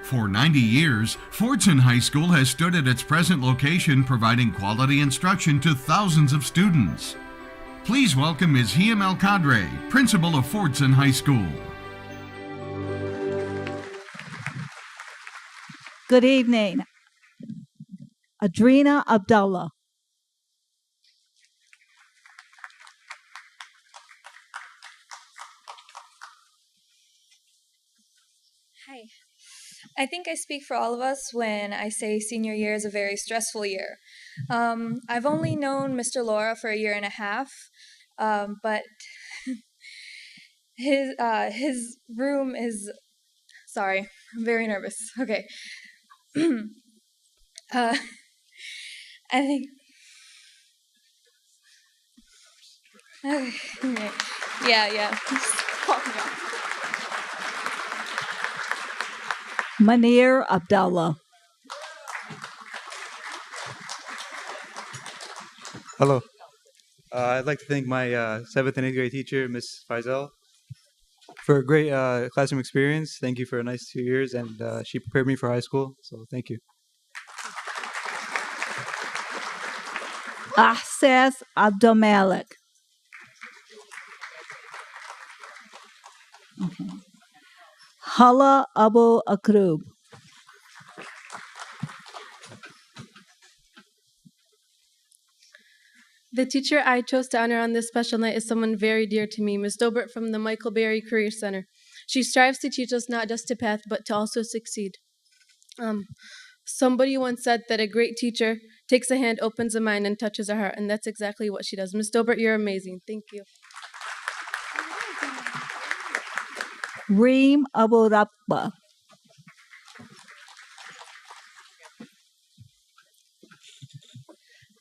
For 90 years, Fordson High School has stood at its present location providing quality instruction to thousands of students. Please welcome Ms. Hiem El-Kadre, principal of Fordson High School. Good evening. Adrina Abdullah. Hi. I think I speak for all of us when I say senior year is a very stressful year. I've only known Mr. Laura for a year and a half, but his room is... Sorry, I'm very nervous. Okay. I think... Okay. Yeah. Call me off. Manir Abdullah. Hello. I'd like to thank my 7th and 8th grade teacher, Miss Faisal, for a great classroom experience. Thank you for a nice 2 years, and she prepared me for high school, so thank you. Ahsas Abdulmalik. Okay. Hala Abu Akrub. The teacher I chose to honor on this special night is someone very dear to me, Ms. Dobert from the Michael Berry Career Center. She strives to teach us not just to path, but to also succeed. Somebody once said that a great teacher takes a hand, opens a mind, and touches a heart, and that's exactly what she does. Ms. Dobert, you're amazing. Thank you. Reem Abu Rabba.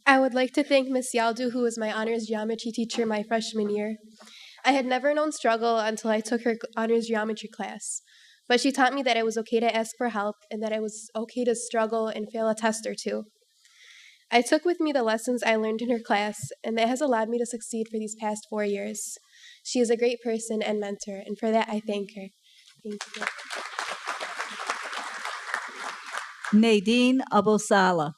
I would like to thank Miss Waldo, who was my honors geometry teacher my freshman year. I had never known struggle until I took her honors geometry class, but she taught me that it was okay to ask for help and that it was okay to struggle and fail a test or two. I took with me the lessons I learned in her class, and that has allowed me to succeed for these past 4 years. She is a great person and mentor, and for that I thank her. Thank you. Nadine Abu Salah.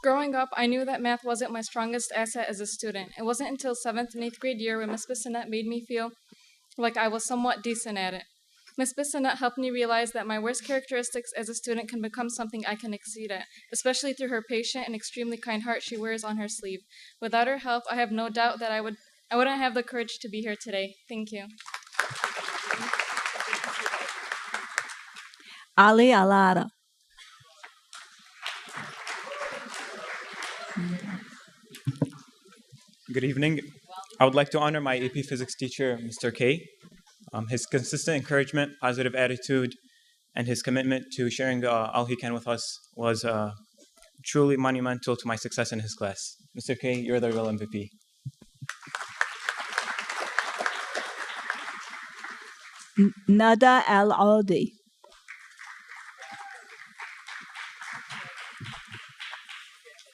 Growing up, I knew that math wasn't my strongest asset as a student. It wasn't until 7th and 8th grade year when Miss Bissonette made me feel like I was somewhat decent at it. Miss Bissonette helped me realize that my worst characteristics as a student can become something I can exceed at, especially through her patient and extremely kind heart she wears on her sleeve. Without her help, I have no doubt that I wouldn't have the courage to be here today. Thank you. Ali Alara. Good evening. I would like to honor my AP Physics teacher, Mr. K. His consistent encouragement, positive attitude, and his commitment to sharing all he can with us was truly monumental to my success in his class. Mr. K, you're the real MVP. Nada Al-Audi.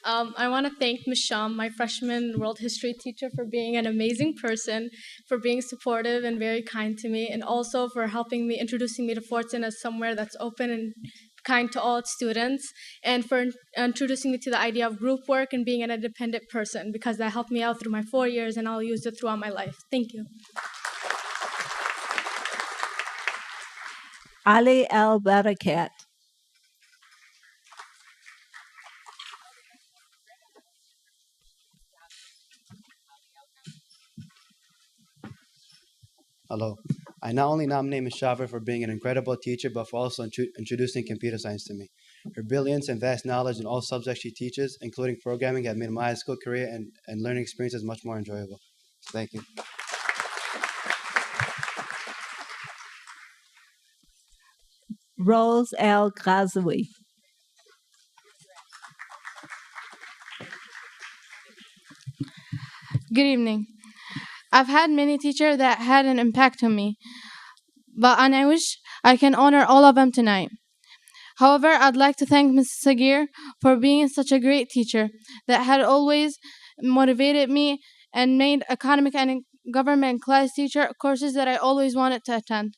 I want to thank Ms. Sham, my freshman world history teacher, for being an amazing person, for being supportive and very kind to me, and also for introducing me to Fordson as somewhere that's open and kind to all its students, and for introducing me to the idea of group work and being an independent person, because that helped me out through my 4 years, and I'll use it throughout my life. Thank you. Ali Al-Barakat. Hello. I not only nominate Ms. Shaver for being an incredible teacher, but for also introducing computer science to me. Her brilliance and vast knowledge in all subjects she teaches, including programming, have made my high school career and learning experiences much more enjoyable. Thank you. Rose Al-Ghazawi. Good evening. I've had many teachers that had an impact on me, and I wish I can honor all of them tonight. However, I'd like to thank Mrs. Sagir for being such a great teacher that had always motivated me and made economic and government class teacher courses that I always wanted to attend.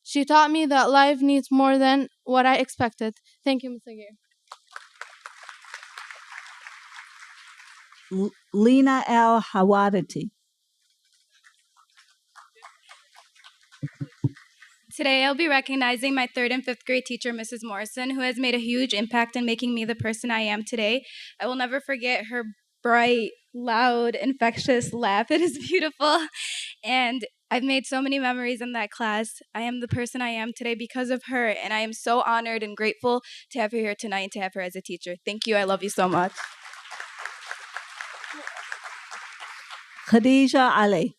She taught me that life needs more than what I expected. Thank you, Ms. Aguirre. Lena L. Hawadati. Today, I'll be recognizing my 3rd and 5th grade teacher, Mrs. Morrison, who has made a huge impact in making me the person I am today. I will never forget her bright, loud, infectious laugh. It is beautiful. And I've made so many memories in that class. I am the person I am today because of her, and I am so honored and grateful to have her here tonight and to have her as a teacher. Thank you. I love you so much. Khadija Ali.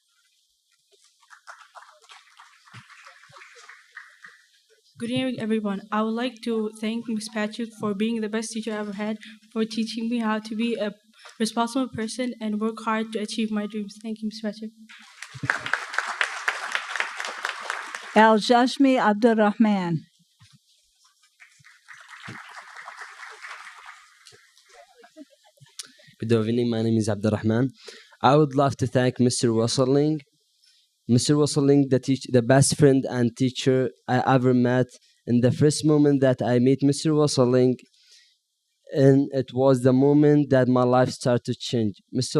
Good evening, everyone. I would like to thank Ms. Patrick for being the best teacher I ever had, for teaching me how to be a responsible person and work hard to achieve my dreams. Thank you, Ms. Patrick. Al Jashmi Abdurrahman. Good evening, my name is Abdurrahman. I would love to thank Mr. Wasserling. Mr. Wasserling, the best friend and teacher I ever met. In the first moment that I met Mr. Wasserling, and it was the moment that my life started to change. Mr.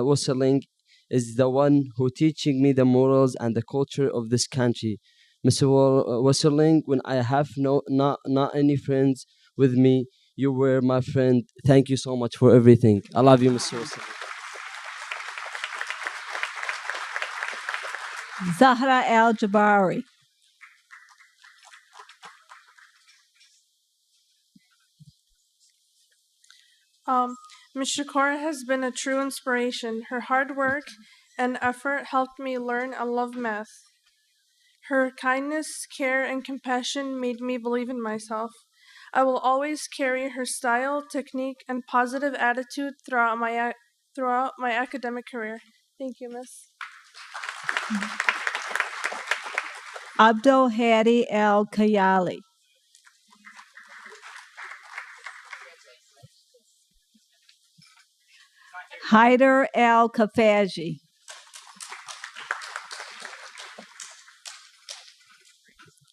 Wasserling is the one who teaching me the morals and the culture of this country. Mr. Wasserling, when I have not any friends with me, you were my friend. Thank you so much for everything. I love you, Mr. Wasserling. Zahra Al Jabari. Ms. Shakora has been a true inspiration. Her hard work and effort helped me learn and love math. Her kindness, care, and compassion made me believe in myself. I will always carry her style, technique, and positive attitude throughout my academic career. Thank you, Miss. Abdul Hadi Al Kayali. Haider Al Kafaji.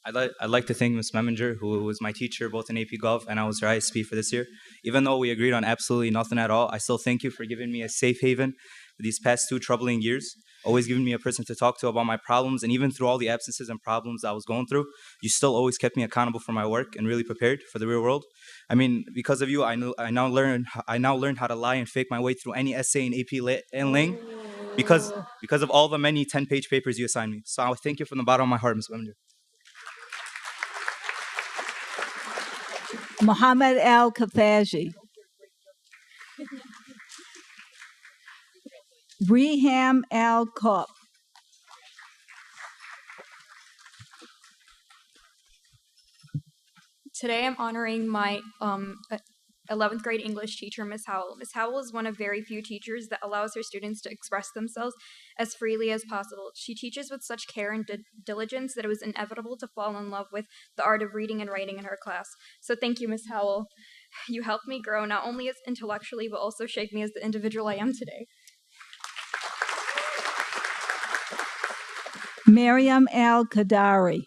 I'd like to thank Ms. Meminger, who was my teacher both in AP Gov and I was her ISP for this year. Even though we agreed on absolutely nothing at all, I still thank you for giving me a safe haven for these past 2 troubling years, always giving me a person to talk to about my problems, and even through all the absences and problems I was going through, you still always kept me accountable for my work and really prepared for the real world. I mean, because of you, I now learned how to lie and fake my way through any essay in AP Lit and Ling because of all the many 10-page papers you assigned me. So I thank you from the bottom of my heart, Ms. Meminger. Muhammad Al Kafaji. Reham Al Kopp. Today I'm honoring my 11th grade English teacher, Miss Howell. Miss Howell is one of very few teachers that allows her students to express themselves as freely as possible. She teaches with such care and diligence that it was inevitable to fall in love with the art of reading and writing in her class. So thank you, Miss Howell. You helped me grow not only as intellectually, but also shaped me as the individual I am today. Miriam Al Kadari.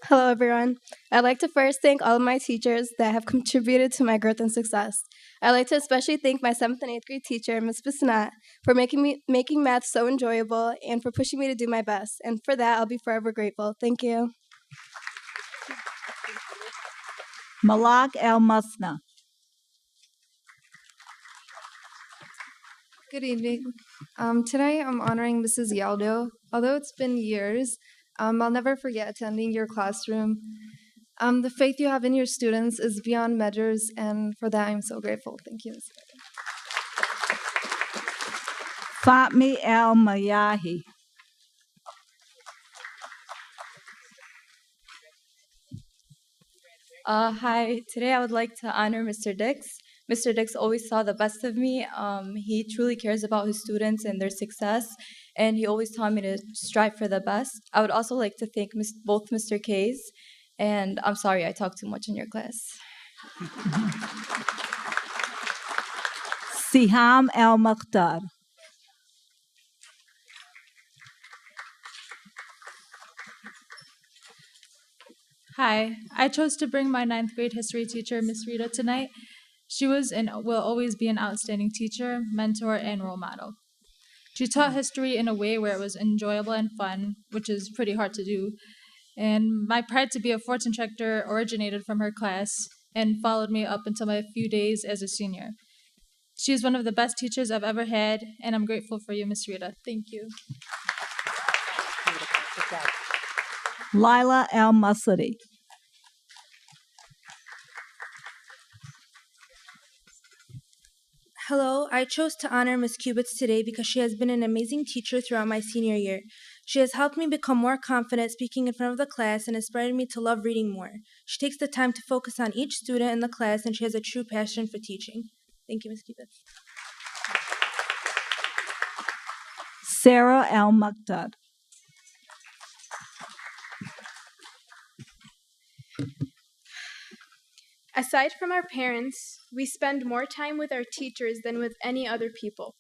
Hello, everyone. I'd like to first thank all of my teachers that have contributed to my growth and success. I'd like to especially thank my 7th and 8th grade teacher, Ms. Bissonat, for making math so enjoyable and for pushing me to do my best. And for that, I'll be forever grateful. Thank you. Malak Al Musna. Good evening. Today I'm honoring Mrs. Waldo. Although it's been years, I'll never forget attending your classroom. The faith you have in your students is beyond measures, and for that I'm so grateful. Thank you. Fatmi Al Mayahi. Hi, today I would like to honor Mr. Dix. Mr. Dix always saw the best of me. He truly cares about his students and their success, and he always taught me to strive for the best. I would also like to thank both Mr. K's, and I'm sorry I talked too much in your class. Siham Al-Mukhtar. Hi, I chose to bring my ninth grade history teacher, Miss Rita, tonight. She was and will always be an outstanding teacher, mentor, and role model. She taught history in a way where it was enjoyable and fun, which is pretty hard to do. And my pride to be a Fordson instructor originated from her class and followed me up until my few days as a senior. She is one of the best teachers I've ever had, and I'm grateful for you, Miss Rita. Thank you. Lila Al-Masadi. Hello, I chose to honor Miss Cubits today because she has been an amazing teacher throughout my senior year. She has helped me become more confident speaking in front of the class and inspired me to love reading more. She takes the time to focus on each student in the class, and she has a true passion for teaching. Thank you, Miss Cubits. Sarah Al-Mukhtar. Aside from our parents, we spend more time with our teachers than with any other people.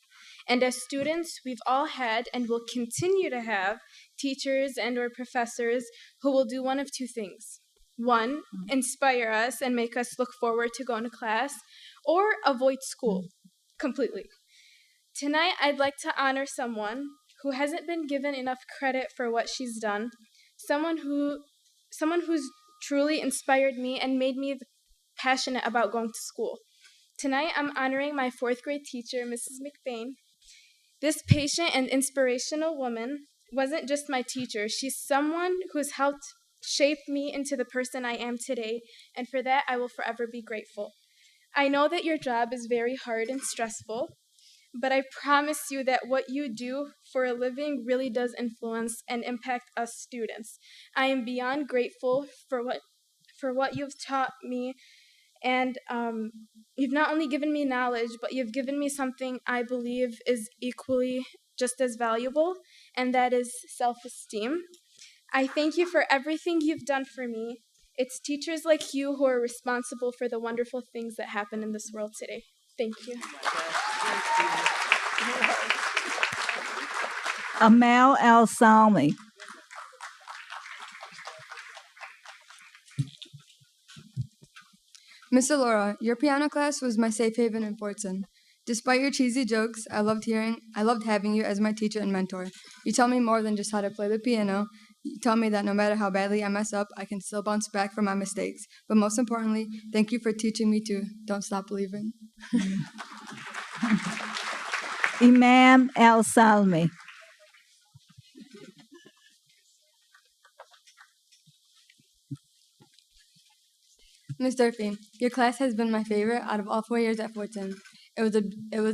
And as students, we've all had and will continue to have teachers and or professors who will do one of two things. One, inspire us and make us look forward to going to class, or avoid school completely. Tonight, I'd like to honor someone who hasn't been given enough credit for what she's done, someone who's truly inspired me and made me passionate about going to school. Tonight, I'm honoring my fourth grade teacher, Mrs. McBain. This patient and inspirational woman wasn't just my teacher. She's someone who's helped shape me into the person I am today, and for that, I will forever be grateful. I know that your job is very hard and stressful, but I promise you that what you do for a living really does influence and impact us students. I am beyond grateful for what you've taught me. And you've not only given me knowledge, but you've given me something I believe is equally just as valuable, and that is self-esteem. I thank you for everything you've done for me. It's teachers like you who are responsible for the wonderful things that happen in this world today. Thank you. Amal Al-Salmi. Miss Alora, your piano class was my safe haven in Fordson. Despite your cheesy jokes, I loved having you as my teacher and mentor. You taught me more than just how to play the piano. You taught me that no matter how badly I mess up, I can still bounce back from my mistakes. But most importantly, thank you for teaching me to don't stop believing. Imam Al-Salmi. Ms. Durfee, your class has been my favorite out of all 4 years at Fordson. It was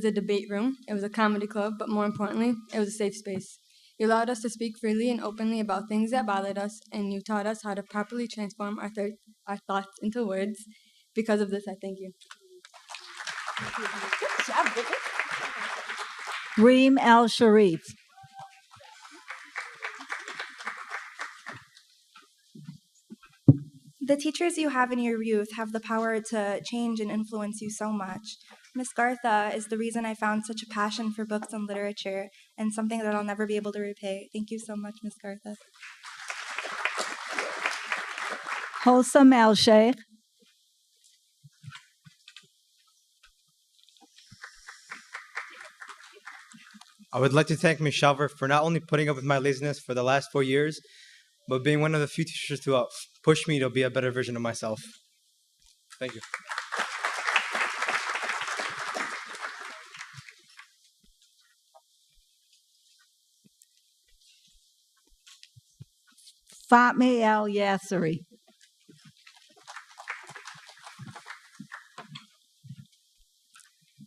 a debate room, it was a comedy club, but more importantly, it was a safe space. You allowed us to speak freely and openly about things that bothered us, and you taught us how to properly transform our thoughts into words. Because of this, I thank you. Good job, Vicky. Reem Al-Sharif. The teachers you have in your youth have the power to change and influence you so much. Miss Gartha is the reason I found such a passion for books and literature, and something that I'll never be able to repay. Thank you so much, Miss Gartha. Hosam Al-Sheikh. I would like to thank Ms. Shaver for not only putting up with my laziness for the last 4 years, but being one of the few teachers to push me to be a better version of myself. Thank you. Fatmi Al-Yasseri.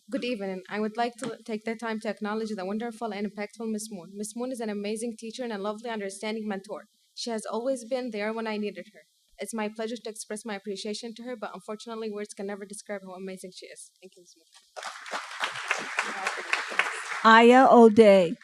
Good evening. I would like to take the time to acknowledge the wonderful and impactful Miss Moon. Miss Moon is an amazing teacher and a lovely, understanding mentor. She has always been there when I needed her. It's my pleasure to express my appreciation to her, but unfortunately, words can never describe how amazing she is. Thank you, Miss Moon. Aya O'Day.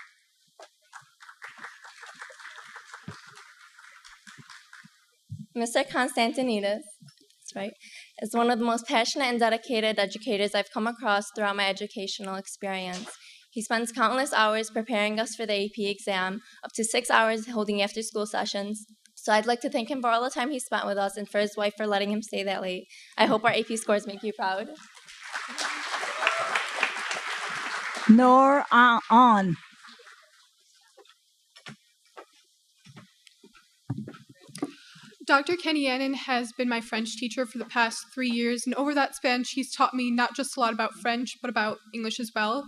Mr. Constantinides, that's right. is one of the most passionate and dedicated educators I've come across throughout my educational experience. He spends countless hours preparing us for the AP exam, up to 6 hours holding after-school sessions. So I'd like to thank him for all the time he spent with us and for his wife for letting him stay that late. I hope our AP scores make you proud. Nor on. Dr. Kenny Annan has been my French teacher for the past 3 years, and over that span, she's taught me not just a lot about French, but about English as well.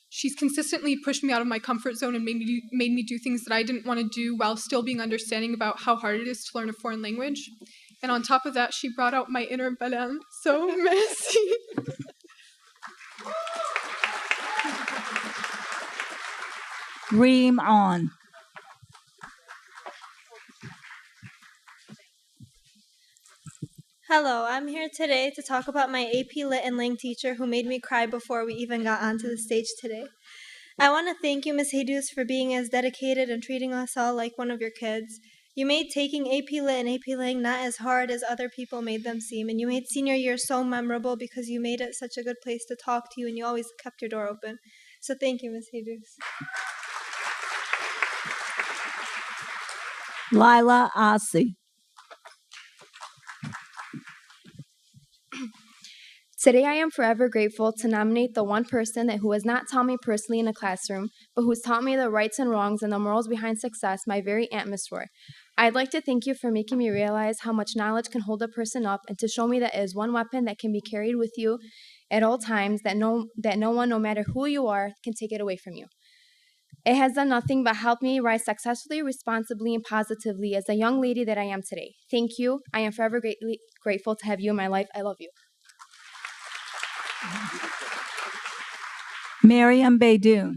She's consistently pushed me out of my comfort zone and made me do things that I didn't want to do while still being understanding about how hard it is to learn a foreign language. And on top of that, she brought out my inner Belen. So, merci. Ream on. Hello, I'm here today to talk about my AP Lit and Lang teacher who made me cry before we even got onto the stage today. I want to thank you, Ms. Jesus, for being as dedicated and treating us all like one of your kids. You made taking AP Lit and AP Lang not as hard as other people made them seem, and you made senior year so memorable because you made it such a good place to talk to you and you always kept your door open. So thank you, Ms. Jesus. Lila Asi. Today I am forever grateful to nominate the one person who has not taught me personally in a classroom, but who has taught me the rights and wrongs and the morals behind success, my very Aunt Miss Roy. I'd like to thank you for making me realize how much knowledge can hold a person up and to show me that it is one weapon that can be carried with you at all times, that no one, no matter who you are, can take it away from you. It has done nothing but help me rise successfully, responsibly, and positively as the young lady that I am today. Thank you. I am forever grateful to have you in my life. I love you. Miriam Beydoun.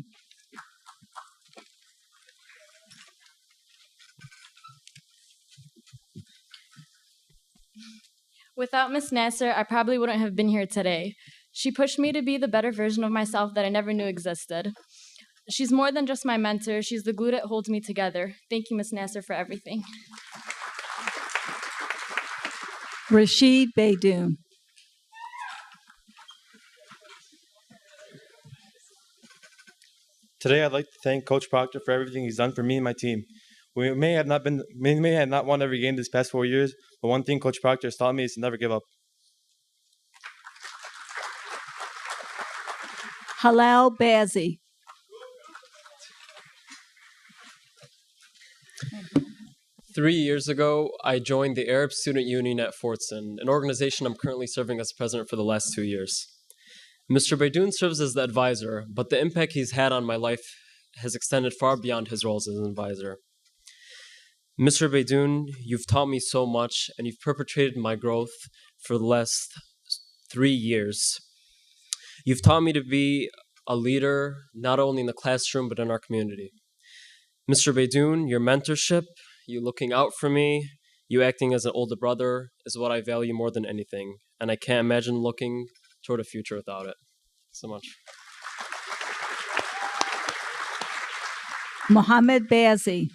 Without Miss Nasser, I probably wouldn't have been here today. She pushed me to be the better version of myself that I never knew existed. She's more than just my mentor. She's the glue that holds me together. Thank you, Miss Nasser, for everything. Rashid Beydoun. Today, I'd like to thank Coach Proctor for everything he's done for me and my team. We may have not won every game this past 4 years, but one thing Coach Proctor has taught me is to never give up. Halal Bazzi. Three years ago, I joined the Arab Student Union at Fordson, an organization I'm currently serving as president for the last 2 years. Mr. Beydoun serves as the advisor, but the impact he's had on my life has extended far beyond his roles as an advisor. Mr. Beydoun, you've taught me so much, and you've perpetrated my growth for the last 3 years. You've taught me to be a leader, not only in the classroom, but in our community. Mr. Beydoun, your mentorship, you looking out for me, you acting as an older brother is what I value more than anything, and I can't imagine looking toward a future without it. So much. Mohammed Bazzi.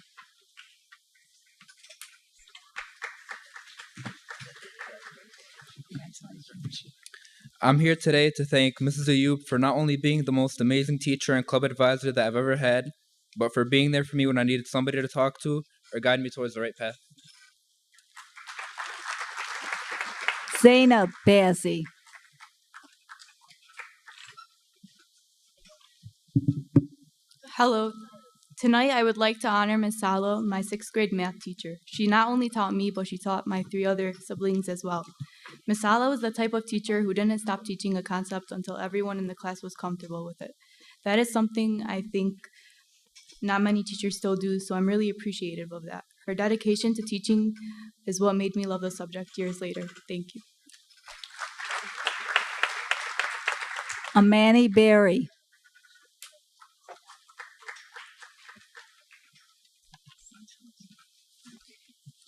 I'm here today to thank Mrs. Ayub for not only being the most amazing teacher and club advisor that I've ever had, but for being there for me when I needed somebody to talk to or guide me towards the right path. Zainab Bazzi. Hello. Tonight I would like to honor Ms. Salo, my 6th grade math teacher. She not only taught me, but she taught my 3 other siblings as well. Ms. Salo is the type of teacher who didn't stop teaching a concept until everyone in the class was comfortable with it. That is something I think not many teachers still do, so I'm really appreciative of that. Her dedication to teaching is what made me love the subject years later. Thank you. Amani Berry.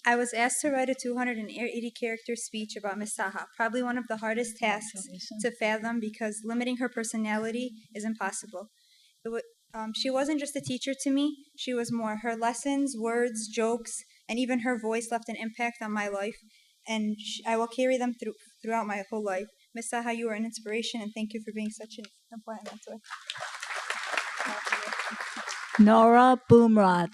I was asked to write a 280-character speech about Miss Saha, probably one of the hardest tasks to fathom because limiting her personality is impossible. She wasn't just a teacher to me, she was more. Her lessons, words, jokes, and even her voice left an impact on my life, and I will carry them throughout my whole life. Miss Saha, you are an inspiration, and thank you for being such an important mentor. Nora Boomrod.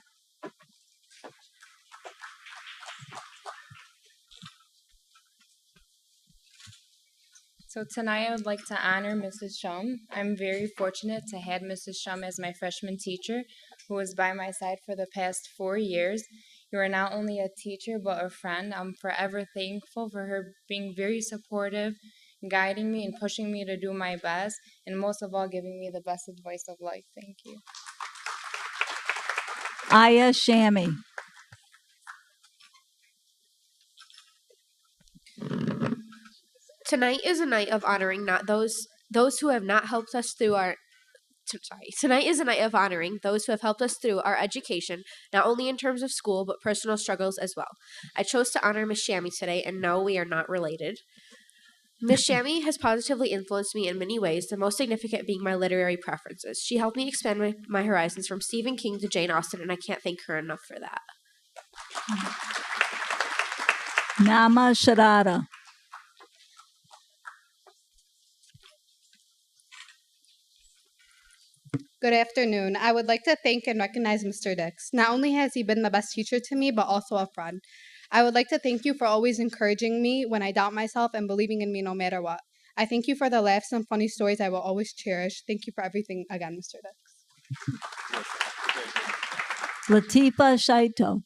So tonight I would like to honor Mrs. Shum. I'm very fortunate to have Mrs. Shum as my freshman teacher, who was by my side for the past 4 years. You are not only a teacher, but a friend. I'm forever thankful for her being very supportive, guiding me and pushing me to do my best, and most of all, giving me the best advice of life. Thank you. Aya Shami. Tonight is a night of honoring not those who have not helped us through our Tonight is a night of honoring those who have helped us through our education, not only in terms of school, but personal struggles as well. I chose to honor Miss Shami today, and no, we are not related. Miss Shami has positively influenced me in many ways, the most significant being my literary preferences. She helped me expand my horizons from Stephen King to Jane Austen, and I can't thank her enough for that. Nama Sharada. Good afternoon. I would like to thank and recognize Mr. Dix. Not only has he been the best teacher to me, but also a friend. I would like to thank you for always encouraging me when I doubt myself and believing in me no matter what. I thank you for the laughs and funny stories I will always cherish. Thank you for everything again, Mr. Dix. Latifa Shaito.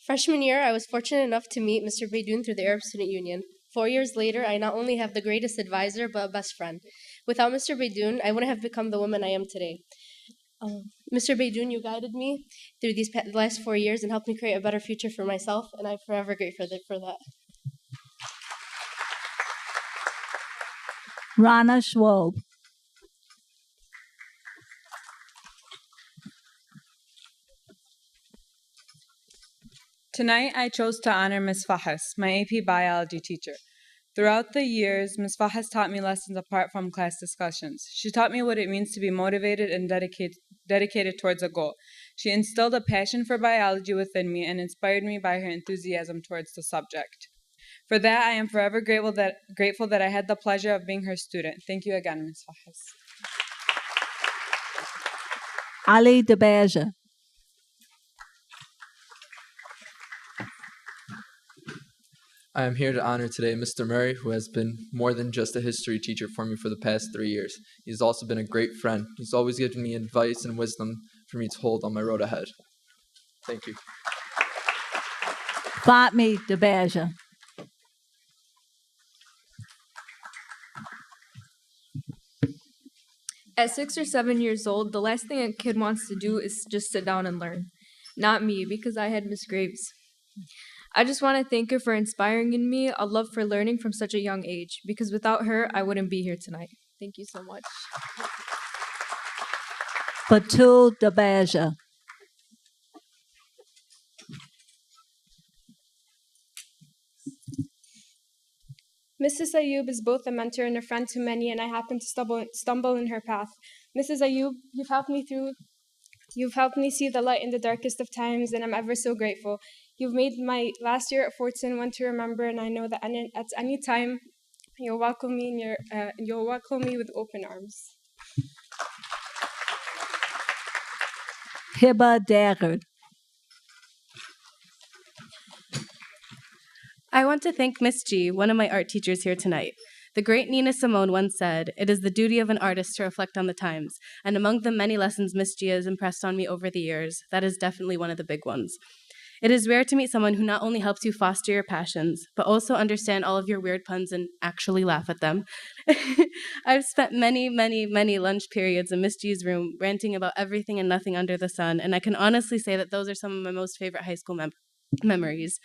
Freshman year, I was fortunate enough to meet Mr. Beydoun through the Arab Student Union. 4 years later, I not only have the greatest advisor, but a best friend. Without Mr. Beydoun, I wouldn't have become the woman I am today. Mr. Beydoun, you guided me through these last 4 years and helped me create a better future for myself, and I'm forever grateful for that. Rana Schwab. Tonight, I chose to honor Ms. Fahas, my AP biology teacher. Throughout the years, Ms. Fahas taught me lessons apart from class discussions. She taught me what it means to be motivated and dedicated towards a goal. She instilled a passion for biology within me and inspired me by her enthusiasm towards the subject. For that, I am forever grateful that I had the pleasure of being her student. Thank you again, Ms. Fahas. Ali Debaja. I am here to honor today Mr. Murray, who has been more than just a history teacher for me for the past 3 years. He's also been a great friend. He's always given me advice and wisdom for me to hold on my road ahead. Thank you. Fatmi Debaja. At 6 or 7 years old, the last thing a kid wants to do is just sit down and learn. Not me, because I had Miss Graves. I just want to thank her for inspiring in me a love for learning from such a young age, because without her, I wouldn't be here tonight. Thank you so much. Batul Debaja. Mrs. Ayub is both a mentor and a friend to many, and I happen to stumble in her path. Mrs. Ayub, you've helped me see the light in the darkest of times, and I'm ever so grateful. You've made my last year at Fordson one to remember, and I know that at any time you'll welcome me with open arms. Hiba Daggard. I want to thank Miss G, one of my art teachers here tonight. The great Nina Simone once said, "It is the duty of an artist to reflect on the times," and among the many lessons Miss G has impressed on me over the years, that is definitely one of the big ones. It is rare to meet someone who not only helps you foster your passions, but also understand all of your weird puns and actually laugh at them. I've spent many, many, many lunch periods in Miss G's room ranting about everything and nothing under the sun, and I can honestly say that those are some of my most favorite high school memories.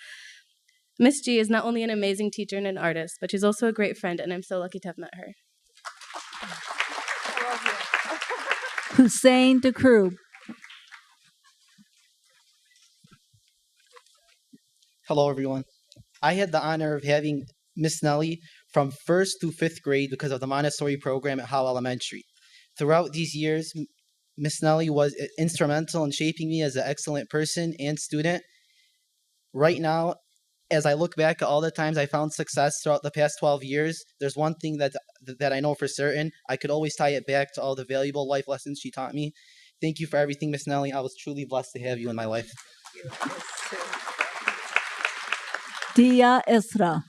Miss G is not only an amazing teacher and an artist, but she's also a great friend, and I'm so lucky to have met her. Hussein DeCruz. Hello, everyone. I had the honor of having Miss Nelly from 1st to 5th grade because of the Montessori program at Howe Elementary. Throughout these years, Miss Nelly was instrumental in shaping me as an excellent person and student. Right now, as I look back at all the times I found success throughout the past 12 years, there's one thing that I know for certain. I could always tie it back to all the valuable life lessons she taught me. Thank you for everything, Miss Nelly. I was truly blessed to have you in my life. Dia Isra.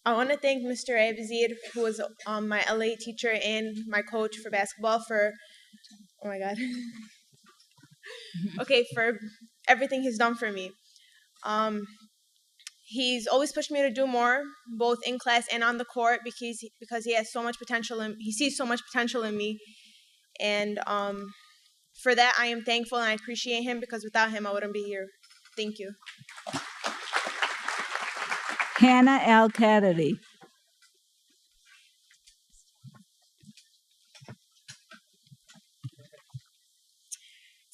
I want to thank Mr. Abzir, who was my LA teacher and my coach for basketball for, oh my God. Okay, for everything he's done for me. He's always pushed me to do more, both in class and on the court, because he has so much potential and he sees so much potential in me. And for that, I am thankful and I appreciate him, because without him, I wouldn't be here. Thank you. Hannah Al-Kadiri.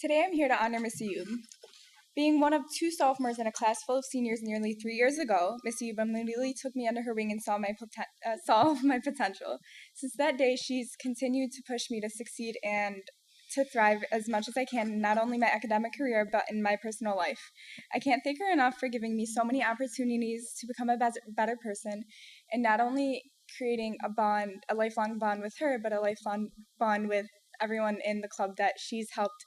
Today I'm here to honor Miss Ayub. Being one of two sophomores in a class full of seniors nearly 3 years ago, Miss Ayub immediately took me under her wing and saw my potential. Since that day, she's continued to push me to succeed and to thrive as much as I can, in not only my academic career, but in my personal life. I can't thank her enough for giving me so many opportunities to become a better person, and not only creating a lifelong bond with her, but a lifelong bond with everyone in the club that she's helped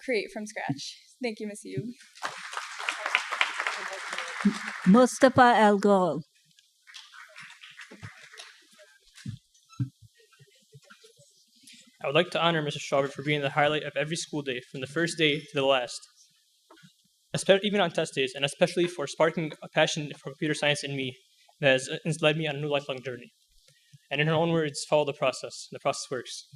create from scratch. Thank you, Miss Ayub. Mustafa Al-Ghul. I would like to honor Mrs. Strawberry for being the highlight of every school day, from the first day to the last, even on test days, and especially for sparking a passion for computer science in me that has led me on a new lifelong journey. And in her own words, follow the process. The process works.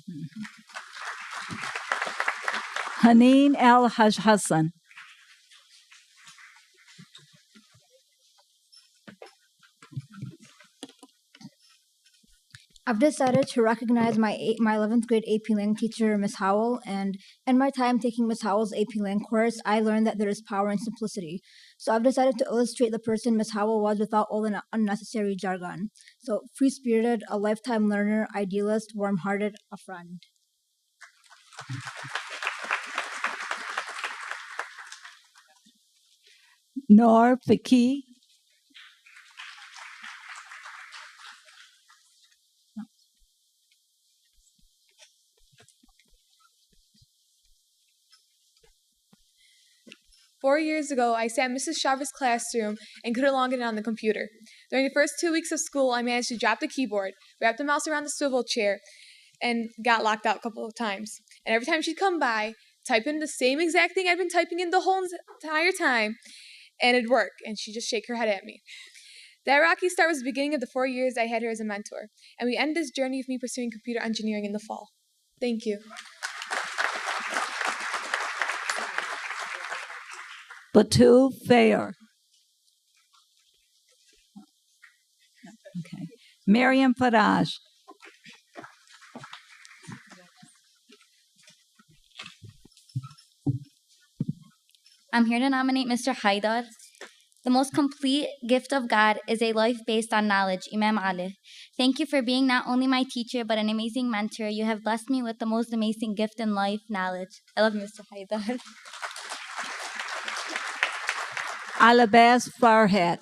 Haneen Al-Haj Hassan. I've decided to recognize my 11th grade AP Lang teacher, Miss Howell, and in my time taking Miss Howell's AP Lang course, I learned that there is power in simplicity. So I've decided to illustrate the person Miss Howell was without all the unnecessary jargon. So free-spirited, a lifetime learner, idealist, warm-hearted, a friend. Noor Faki. 4 years ago, I sat in Mrs. Sharva's classroom and couldn't log in on the computer. During the first 2 weeks of school, I managed to drop the keyboard, wrap the mouse around the swivel chair, and got locked out a couple of times. And every time she'd come by, type in the same exact thing I'd been typing in the whole entire time, and it'd work, and she'd just shake her head at me. That rocky start was the beginning of the 4 years I had her as a mentor, and we ended this journey with me pursuing computer engineering in the fall. Thank you. Batul Fair. Okay. Miriam Faraj. I'm here to nominate Mr. Haidar. The most complete gift of God is a life based on knowledge, Imam Ali. Thank you for being not only my teacher, but an amazing mentor. You have blessed me with the most amazing gift in life, knowledge. I love Mr. Haidar. Alabaz Farhat.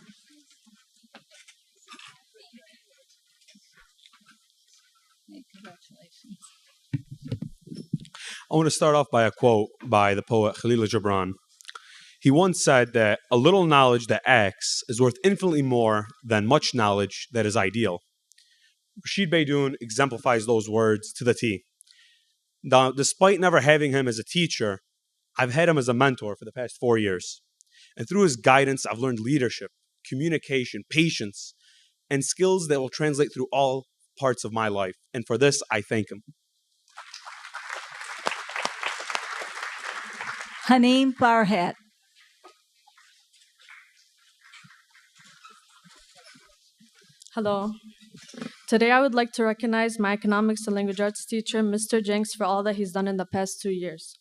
Congratulations. I want to start off by a quote by the poet Khalil Gibran. He once said that a little knowledge that acts is worth infinitely more than much knowledge that is ideal. Rashid Beydoun exemplifies those words to the T. Now, despite never having him as a teacher, I've had him as a mentor for the past 4 years. And through his guidance, I've learned leadership, communication, patience, and skills that will translate through all parts of my life. And for this, I thank him. Haneem Farhat. Hello. Today I would like to recognize my economics and language arts teacher, Mr. Jenks, for all that he's done in the past 2 years.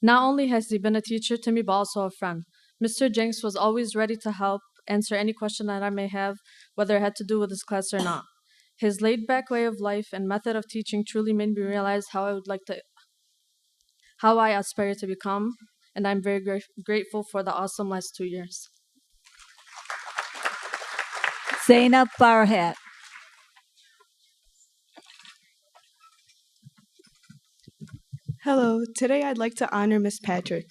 Not only has he been a teacher to me, but also a friend. Mr. Jenks was always ready to help, answer any question that I may have, whether it had to do with his class or not. His laid-back way of life and method of teaching truly made me realize how I would like to how I aspire to become, and I'm very grateful for the awesome last 2 years. Zainab Farhat. Hello, today I'd like to honor Miss Patrick.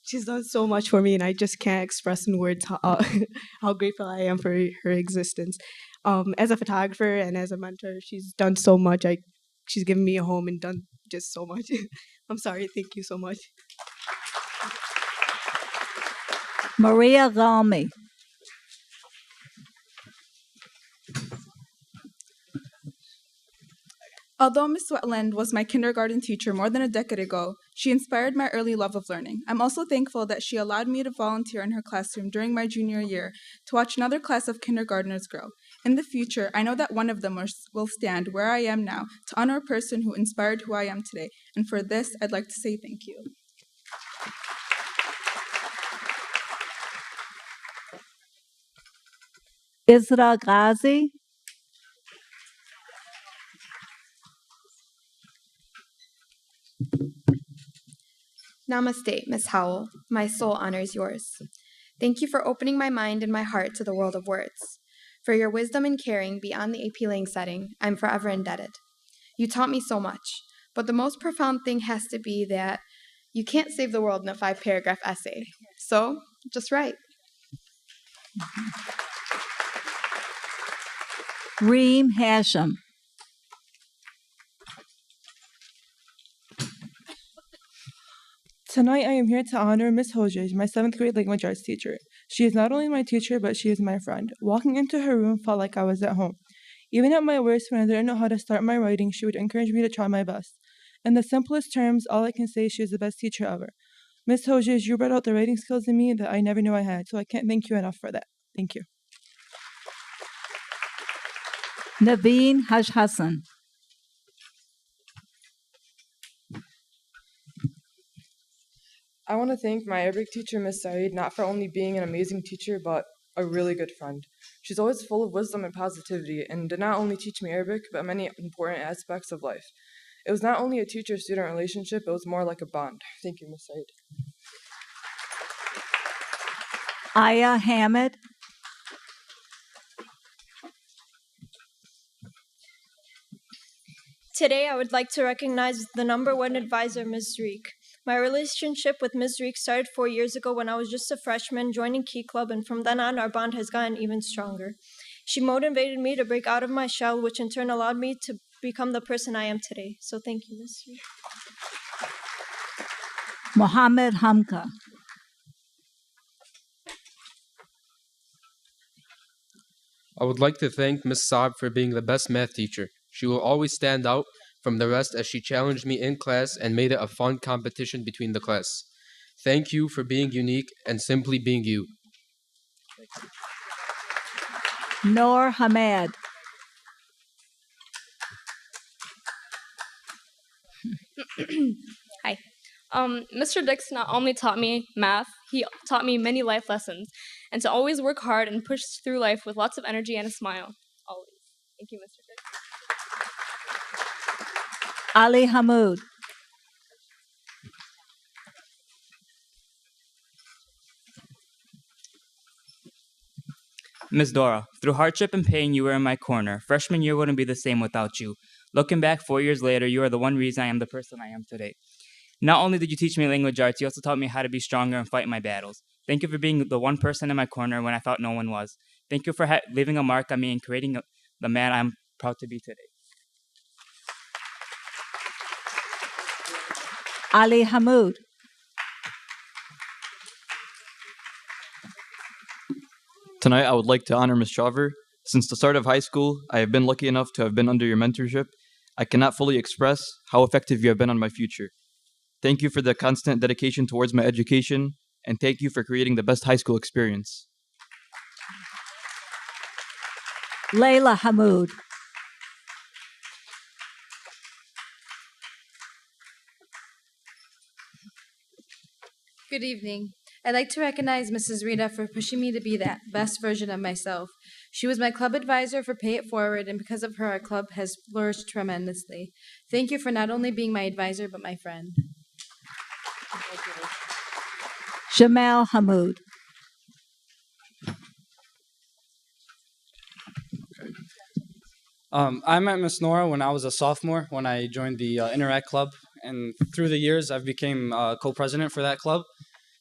She's done so much for me, and I just can't express in words how grateful I am for her existence. As a photographer and as a mentor, she's done so much. She's given me a home and done just so much. I'm sorry, thank you so much. Maria Galmi. Although Miss Wetland was my kindergarten teacher more than a decade ago, she inspired my early love of learning. I'm also thankful that she allowed me to volunteer in her classroom during my junior year to watch another class of kindergartners grow. In the future, I know that one of them will stand where I am now to honor a person who inspired who I am today. And for this, I'd like to say thank you. Isra Ghazi. Namaste, Miss Howell. My soul honors yours. Thank you for opening my mind and my heart to the world of words. For your wisdom and caring beyond the AP Lang setting, I'm forever indebted. You taught me so much, but the most profound thing has to be that you can't save the world in a 5-paragraph essay. So, just write. Reem Hashim. Tonight I am here to honor Miss Hodges, my 7th grade language arts teacher. She is not only my teacher, but she is my friend. Walking into her room felt like I was at home. Even at my worst, when I didn't know how to start my writing, she would encourage me to try my best. In the simplest terms, all I can say is she is the best teacher ever. Miss Hodges, you brought out the writing skills in me that I never knew I had, so I can't thank you enough for that. Thank you. Naveen Haj Hassan. I want to thank my Arabic teacher, Miss Saeed, not for only being an amazing teacher, but a really good friend. She's always full of wisdom and positivity, and did not only teach me Arabic, but many important aspects of life. It was not only a teacher-student relationship, it was more like a bond. Thank you, Miss Saeed. Aya Hammoud. Today, I would like to recognize the #1 advisor, Ms. Reek. My relationship with Ms. Reek started 4 years ago when I was just a freshman joining Key Club, and from then on, our bond has gotten even stronger. She motivated me to break out of my shell, which in turn allowed me to become the person I am today. So thank you, Ms. Reek. Mohammed Hamka. I would like to thank Ms. Saab for being the best math teacher. She will always stand out from the rest as she challenged me in class and made it a fun competition between the class. Thank you for being unique and simply being you. Noor Hamed. Hi. Mr. Dix not only taught me math, he taught me many life lessons, and to always work hard and push through life with lots of energy and a smile. Always. Thank you, Mr. Dix. Ali Hammoud. Ms. Dora, through hardship and pain, you were in my corner. Freshman year wouldn't be the same without you. Looking back 4 years later, you are the one reason I am the person I am today. Not only did you teach me language arts, you also taught me how to be stronger and fight my battles. Thank you for being the one person in my corner when I thought no one was. Thank you for leaving a mark on me and creating the man I'm proud to be today. Ali Hammoud. Tonight, I would like to honor Ms. Shaver. Since the start of high school, I have been lucky enough to have been under your mentorship. I cannot fully express how effective you have been on my future. Thank you for the constant dedication towards my education, and thank you for creating the best high school experience. Layla Hammoud. Good evening. I'd like to recognize Mrs. Rita for pushing me to be that best version of myself. She was my club advisor for Pay It Forward, and because of her, our club has flourished tremendously. Thank you for not only being my advisor, but my friend. Jamal Hammoud. I met Miss Nora when I was a sophomore, when I joined the Interact Club, and through the years, I've became co-president for that club.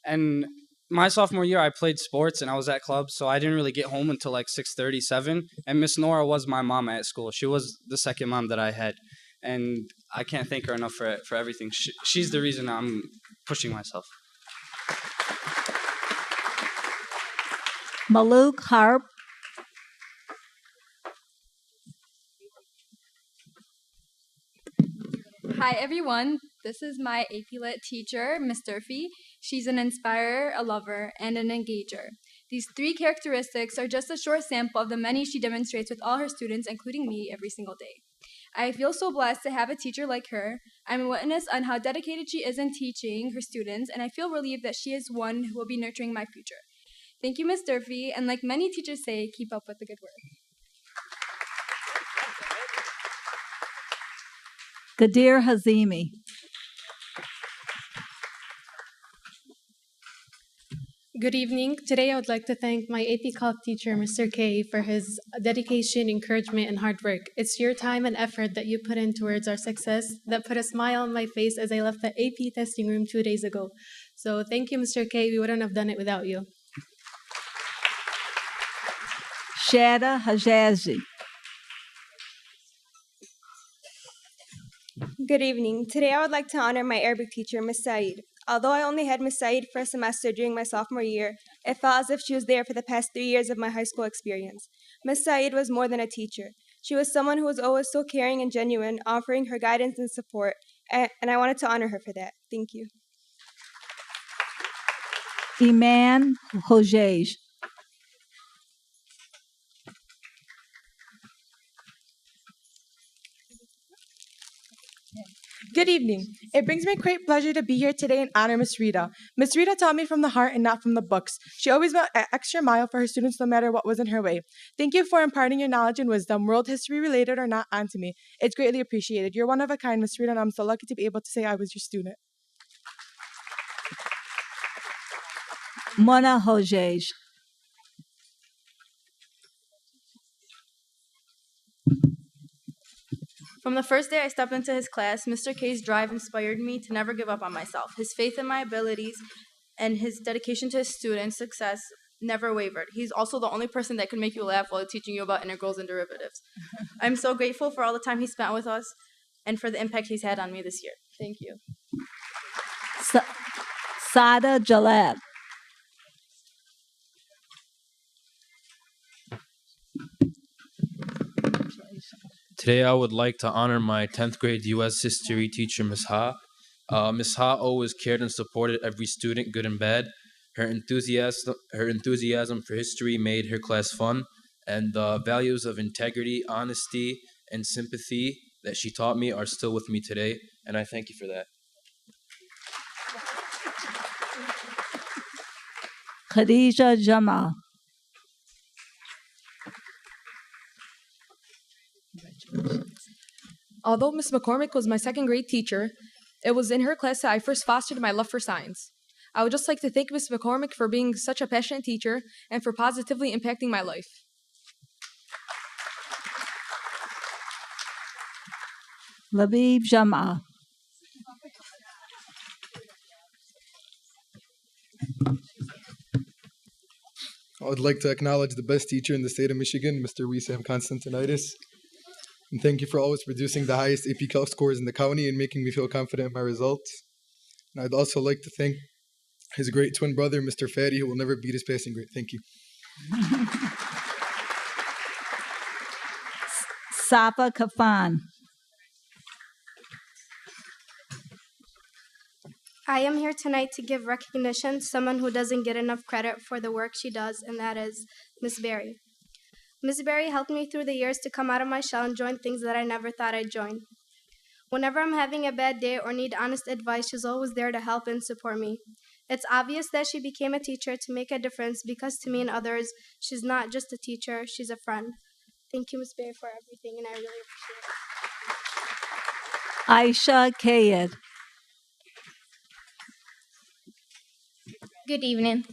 And my sophomore year, I played sports and I was at club, so I didn't really get home until like 6:30, 7. And Miss Nora was my mom at school. She was the second mom that I had, and I can't thank her enough for everything. She's the reason I'm pushing myself. Maluk Harp. Hi everyone, this is my AP Lit teacher, Miss Durfee. She's an inspirer, a lover, and an engager. These 3 characteristics are just a short sample of the many she demonstrates with all her students, including me, every single day. I feel so blessed to have a teacher like her. I'm a witness on how dedicated she is in teaching her students, and I feel relieved that she is one who will be nurturing my future. Thank you, Miss Durfee, and like many teachers say, keep up with the good work. Gadir Hazimi. Good evening. Today I would like to thank my AP Calc teacher, Mr. K, for his dedication, encouragement, and hard work. It's your time and effort that you put in towards our success that put a smile on my face as I left the AP testing room 2 days ago. So thank you, Mr. K. We wouldn't have done it without you. Shada Hajazi. Good evening. Today I would like to honor my Arabic teacher, Miss Saeed. Although I only had Miss Saeed for a semester during my sophomore year, it felt as if she was there for the past 3 years of my high school experience. Miss Saeed was more than a teacher. She was someone who was always so caring and genuine, offering her guidance and support, and I wanted to honor her for that. Thank you. Iman Hojej. Good evening. It brings me great pleasure to be here today and honor Miss Rita. Miss Rita taught me from the heart and not from the books. She always went an extra mile for her students no matter what was in her way. Thank you for imparting your knowledge and wisdom, world history related or not, onto me. It's greatly appreciated. You're one of a kind, Miss Rita, and I'm so lucky to be able to say I was your student. Mona Hojej. From the first day I stepped into his class, Mr. K's drive inspired me to never give up on myself. His faith in my abilities and his dedication to his students' success never wavered. He's also the only person that could make you laugh while teaching you about integrals and derivatives. I'm so grateful for all the time he spent with us and for the impact he's had on me this year. Thank you. Sada Jalal. Today, I would like to honor my 10th grade U.S. history teacher, Ms. Ha. Ms. Ha always cared and supported every student, good and bad. Her enthusiasm for history made her class fun, and the values of integrity, honesty, and sympathy that she taught me are still with me today, and I thank you for that. Khadija Gemma. Although Miss McCormick was my second grade teacher, it was in her class that I first fostered my love for science. I would just like to thank Miss McCormick for being such a passionate teacher and for positively impacting my life. Labib Jama. I would like to acknowledge the best teacher in the state of Michigan, Mr. Wissam Constantinitis. And thank you for always producing the highest AP Calc scores in the county and making me feel confident in my results. And I'd also like to thank his great twin brother, Mr. Fadi, who will never beat his passing grade. Thank you. Safa Kafan. I am here tonight to give recognition to someone who doesn't get enough credit for the work she does, and that is Miss Berry. Miss Berry helped me through the years to come out of my shell and join things that I never thought I'd join. Whenever I'm having a bad day or need honest advice, she's always there to help and support me. It's obvious that she became a teacher to make a difference because to me and others, she's not just a teacher, she's a friend. Thank you, Ms. Berry, for everything, and I really appreciate it. Aisha Kayed. Good evening.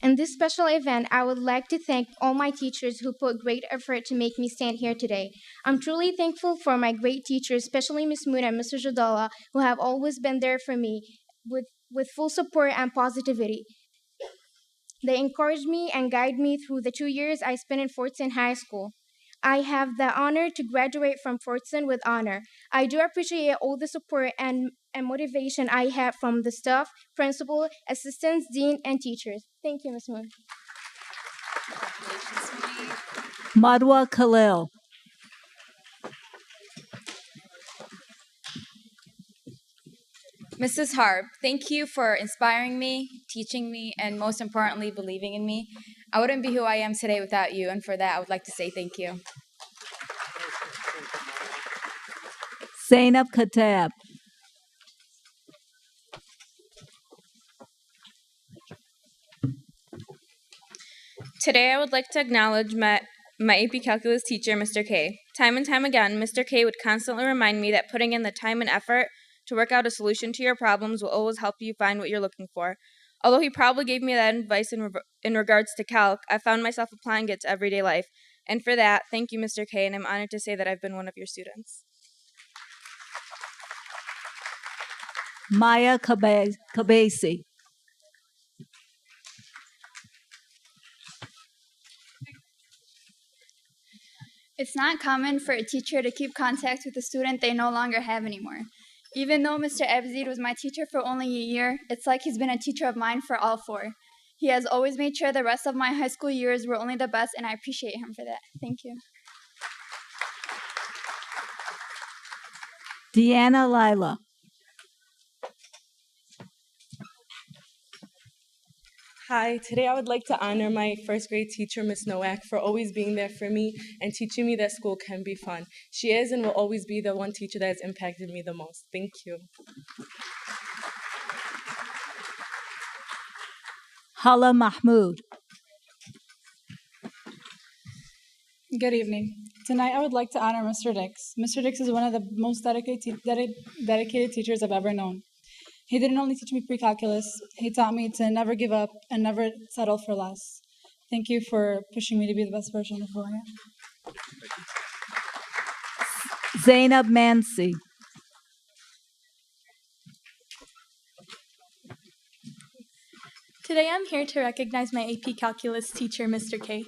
In this special event, I would like to thank all my teachers who put great effort to make me stand here today. I'm truly thankful for my great teachers, especially Ms. Moon and Mr. Jadala, who have always been there for me with full support and positivity. They encouraged me and guided me through the 2 years I spent in Fordson High School. I have the honor to graduate from Fordson with honor. I do appreciate all the support and motivation I have from the staff, principal, assistants, dean, and teachers. Thank you, Ms. Moon. Madwa Khalil. Mrs. Harb, thank you for inspiring me, teaching me, and most importantly, believing in me. I wouldn't be who I am today without you, and for that, I would like to say thank you. Zainab Katab. Today, I would like to acknowledge my AP Calculus teacher, Mr. K. Time and time again, Mr. K would constantly remind me that putting in the time and effort to work out a solution to your problems will always help you find what you're looking for. Although he probably gave me that advice in regards to calc, I found myself applying it to everyday life. And for that, thank you, Mr. K, and I'm honored to say that I've been one of your students. Maya Kabesi. It's not common for a teacher to keep contact with a student they no longer have anymore. Even though Mr. Abzid was my teacher for only a year, it's like he's been a teacher of mine for all 4. He has always made sure the rest of my high school years were only the best, and I appreciate him for that. Thank you. Deanna Lila. Hi, today I would like to honor my first grade teacher, Miss Nowak, for always being there for me and teaching me that school can be fun. She is and will always be the one teacher that has impacted me the most. Thank you. Hala Mahmoud. Good evening. Tonight I would like to honor Mr. Dix. Mr. Dix is one of the most dedicated teachers I've ever known. He didn't only teach me pre-calculus, he taught me to never give up and never settle for less. Thank you for pushing me to be the best version of who I am. Zainab Mansi. Today I'm here to recognize my AP Calculus teacher, Mr. K.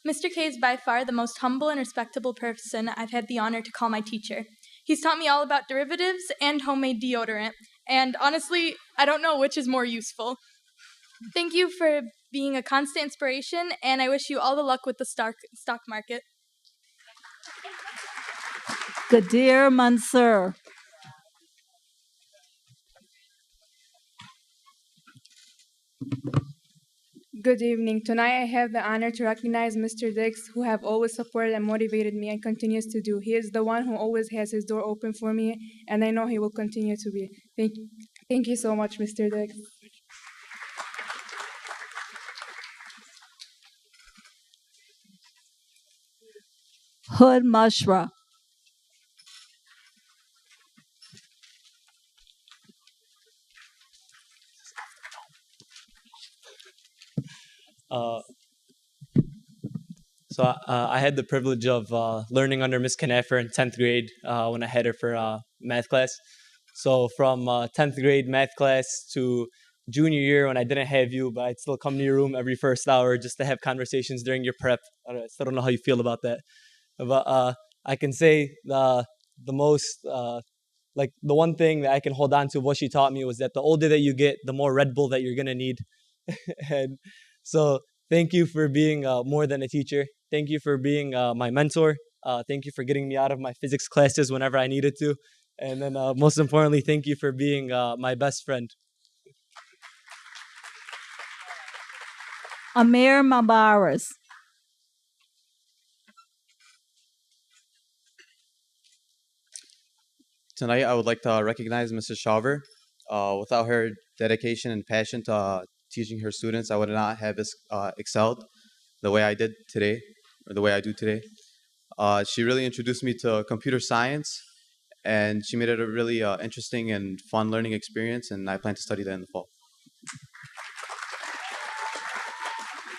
Mr. K is by far the most humble and respectable person I've had the honor to call my teacher. He's taught me all about derivatives and homemade deodorant, and honestly, I don't know which is more useful. Thank you for being a constant inspiration, and I wish you all the luck with the stock market. Gadir Mansur. Good evening. Tonight I have the honor to recognize Mr. Dix, who have always supported and motivated me and continues to do. He is the one who always has his door open for me, and I know he will continue to be. Thank you so much, Mr. Dix. Hood Mashra. I had the privilege of learning under Miss Knafer in 10th grade when I had her for math class. So from 10th grade math class to junior year when I didn't have you, but I'd still come to your room every first hour just to have conversations during your prep. I still don't know how you feel about that. But I can say the most, like the one thing that I can hold on to of what she taught me was that the older that you get, the more Red Bull that you're going to need. And so thank you for being more than a teacher. Thank you for being my mentor. Thank you for getting me out of my physics classes whenever I needed to. And then most importantly, thank you for being my best friend. Amir Mabaras. Tonight, I would like to recognize Mrs. Shaver. Without her dedication and passion to teaching her students, I would not have excelled the way I did today, or the way I do today. She really introduced me to computer science, and she made it a really interesting and fun learning experience, and I plan to study that in the fall.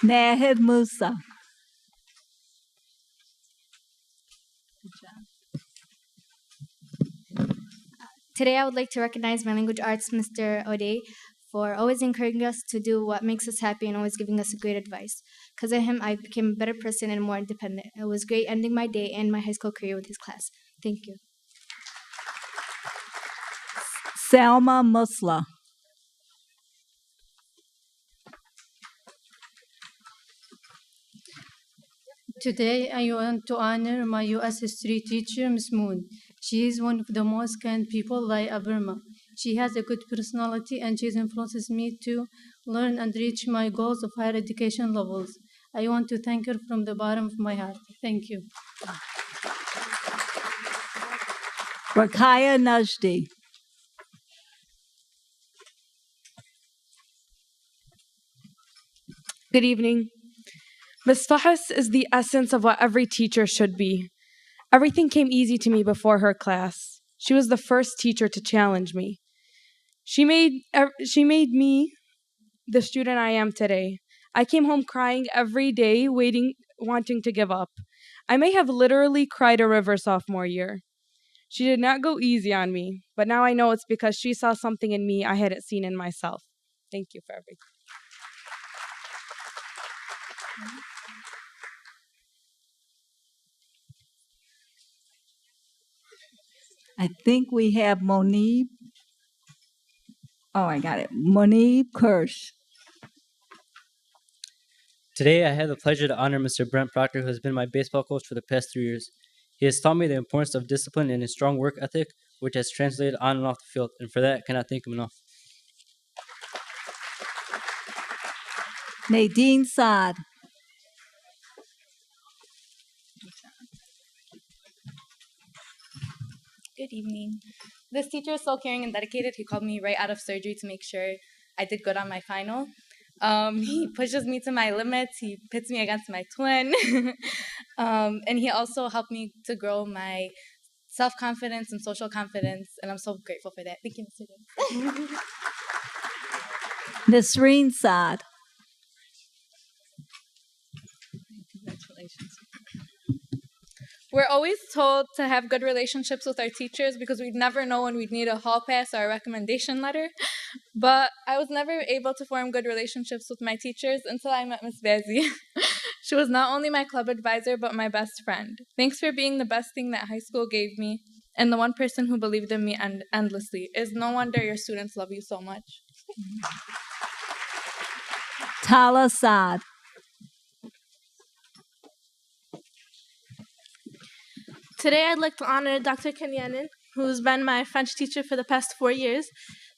Nahid Musa. Today, I would like to recognize my language arts Mr. O'Day for always encouraging us to do what makes us happy and always giving us great advice. Because of him, I became a better person and more independent. It was great ending my day and my high school career with his class. Thank you. Selma Musla. Today, I want to honor my U.S. history teacher, Miss Moon. She is one of the most kind people I ever met. She has a good personality and she influences me to learn and reach my goals of higher education levels. I want to thank her from the bottom of my heart. Thank you. Rakaya Najdi. Good evening. Ms. Fahas is the essence of what every teacher should be. Everything came easy to me before her class. She was the first teacher to challenge me. She made me the student I am today. I came home crying every day, wanting to give up. I may have literally cried a river sophomore year. She did not go easy on me, but now I know it's because she saw something in me I hadn't seen in myself. Thank you for everything. I think we have Monib. Oh, I got it. Monib Kirsch. Today, I had the pleasure to honor Mr. Brent Proctor, who has been my baseball coach for the past 3 years. He has taught me the importance of discipline and a strong work ethic, which has translated on and off the field, and for that, I cannot thank him enough. Nadine Saad. Good evening. This teacher is so caring and dedicated. He called me right out of surgery to make sure I did good on my final. He pushes me to my limits. He pits me against my twin. And he also helped me to grow my self-confidence and social confidence. And I'm so grateful for that. Thank you, Mr. James. Nasreen Saad. Congratulations. We're always told to have good relationships with our teachers because we'd never know when we'd need a hall pass or a recommendation letter. But I was never able to form good relationships with my teachers until I met Miss Bazzi. She was not only my club advisor, but my best friend. Thanks for being the best thing that high school gave me and the one person who believed in me endlessly. It's no wonder your students love you so much. Tala Saad. Today, I'd like to honor Dr. Kenny Annan, who's been my French teacher for the past 4 years.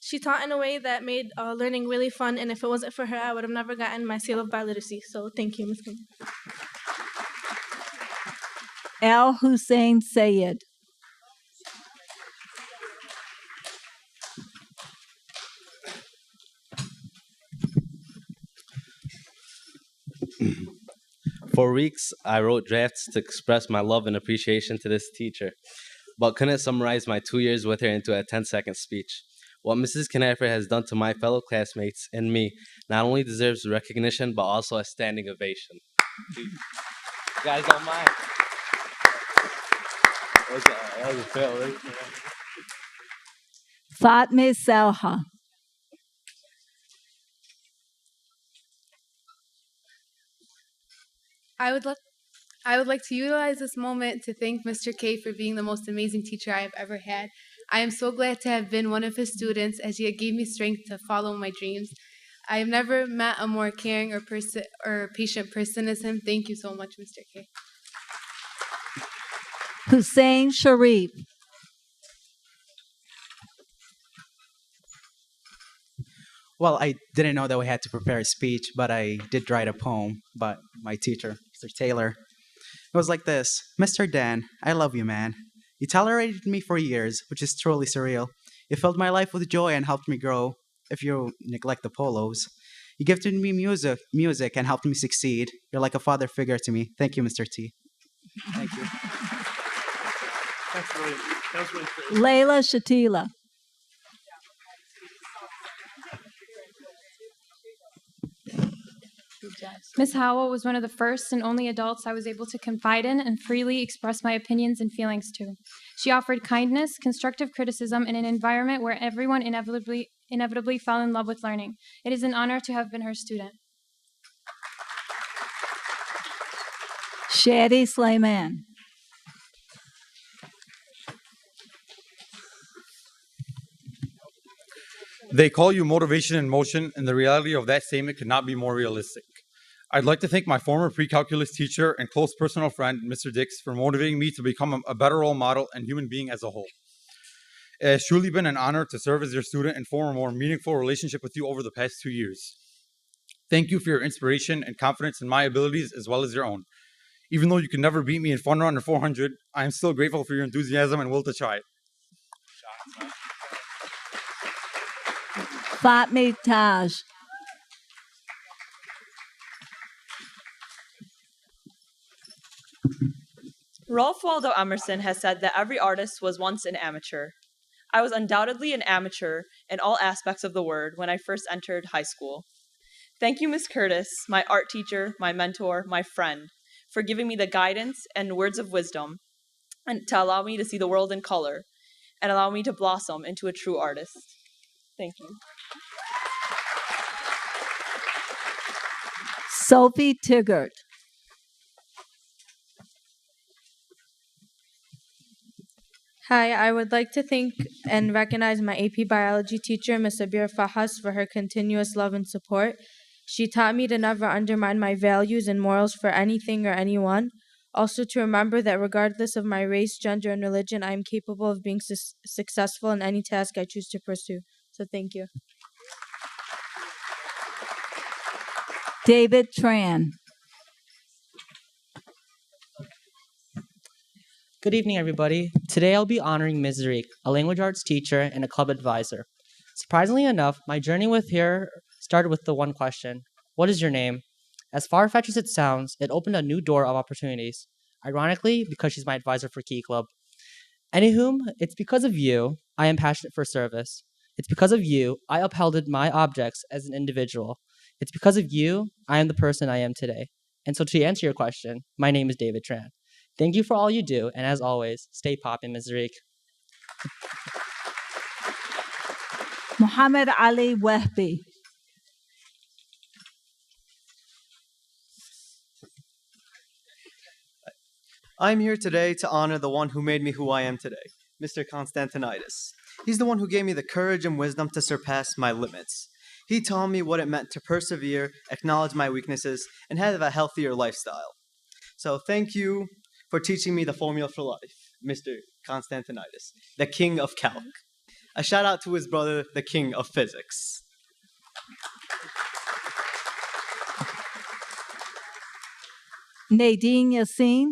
She taught in a way that made learning really fun, and if it wasn't for her, I would have never gotten my seal of biliteracy. So thank you, Ms. Kenny. Al Hussein Sayed. For weeks, I wrote drafts to express my love and appreciation to this teacher, but couldn't summarize my 2 years with her into a 10-second speech. What Mrs. Knapper has done to my fellow classmates and me not only deserves recognition, but also a standing ovation. You guys don't mind? That was a fail, right? Fatme Salha. I would like to utilize this moment to thank Mr. K for being the most amazing teacher I have ever had. I am so glad to have been one of his students, as he gave me strength to follow my dreams. I have never met a more caring or patient person as him. Thank you so much, Mr. K. Hussein Sharif. Well, I didn't know that we had to prepare a speech, but I did write a poem about my teacher, Mr. Taylor. It was like this: Mr. Dan, I love you, man. You tolerated me for years, which is truly surreal. You filled my life with joy and helped me grow. If you neglect the polos, you gifted me music and helped me succeed. You're like a father figure to me. Thank you, Mr. T. Thank you. Layla Shatila. Miss Howell was one of the first and only adults I was able to confide in and freely express my opinions and feelings to. She offered kindness, constructive criticism, in an environment where everyone inevitably fell in love with learning. It is an honor to have been her student. Shadi Slayman. They call you motivation in motion, and the reality of that statement could not be more realistic. I'd like to thank my former pre-calculus teacher and close personal friend, Mr. Dix, for motivating me to become a better role model and human being as a whole. It has truly been an honor to serve as your student and form a more meaningful relationship with you over the past 2 years. Thank you for your inspiration and confidence in my abilities as well as your own. Even though you can never beat me in fun run or 400, I am still grateful for your enthusiasm and will to try it. Fatmi Taj. Rolf Waldo Emerson has said that every artist was once an amateur. I was undoubtedly an amateur in all aspects of the word when I first entered high school. Thank you, Miss Curtis, my art teacher, my mentor, my friend, for giving me the guidance and words of wisdom and to allow me to see the world in color and allow me to blossom into a true artist. Thank you. Sophie Tigert. Hi, I would like to thank and recognize my AP Biology teacher, Ms. Abir Fahas, for her continuous love and support. She taught me to never undermine my values and morals for anything or anyone. Also to remember that regardless of my race, gender, and religion, I am capable of being successful in any task I choose to pursue. So thank you. David Tran. Good evening, everybody. Today I'll be honoring Ms. Reek, a language arts teacher and a club advisor. Surprisingly enough, my journey with her started with the one question: what is your name? As far-fetched as it sounds, it opened a new door of opportunities. Ironically, because she's my advisor for Key Club. Anywho, it's because of you I am passionate for service. It's because of you I upheld my objects as an individual. It's because of you I am the person I am today. And so to answer your question, my name is David Tran. Thank you for all you do, and as always, stay poppin', Ms. Reek. Muhammad Ali Wehbi. I'm here today to honor the one who made me who I am today, Mr. Constantinitis. He's the one who gave me the courage and wisdom to surpass my limits. He taught me what it meant to persevere, acknowledge my weaknesses, and have a healthier lifestyle. So thank you for teaching me the formula for life, Mr. Constantinitis, the king of calc. A shout out to his brother, the king of physics. Nadine Yassin.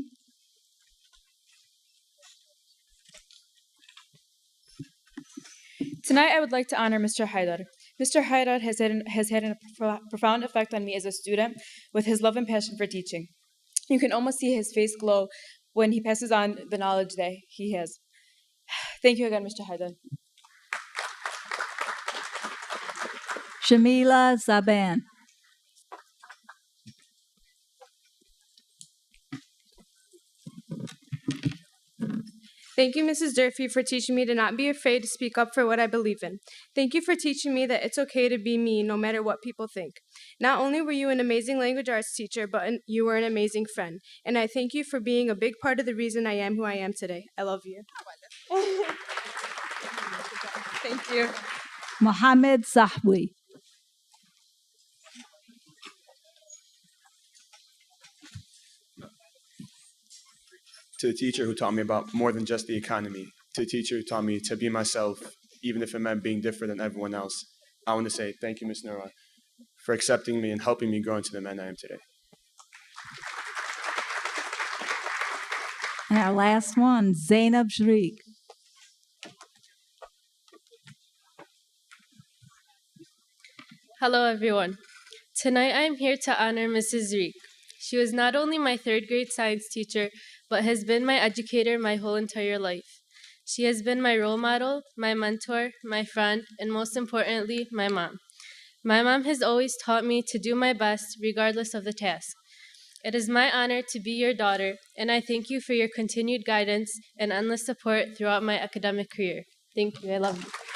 Tonight, I would like to honor Mr. Haidar. Mr. Haidar has had a profound effect on me as a student with his love and passion for teaching. You can almost see his face glow when he passes on the knowledge that he has. Thank you again, Mr. Haidar. Shamila Zaban. Thank you, Mrs. Durfee, for teaching me to not be afraid to speak up for what I believe in. Thank you for teaching me that it's okay to be me no matter what people think. Not only were you an amazing language arts teacher, but you were an amazing friend. And I thank you for being a big part of the reason I am who I am today. I love you. Thank you. Mohammed Sahwi. To the teacher who taught me about more than just the economy, to the teacher who taught me to be myself, even if it meant being different than everyone else, I want to say thank you, Ms. Nura, for accepting me and helping me grow into the man I am today. And our last one, Zainab Shriek. Hello, everyone. Tonight I am here to honor Mrs. Reek. She was not only my third grade science teacher, but has been my educator my whole entire life. She has been my role model, my mentor, my friend, and most importantly, my mom. My mom has always taught me to do my best regardless of the task. It is my honor to be your daughter, and I thank you for your continued guidance and endless support throughout my academic career. Thank you. I love you.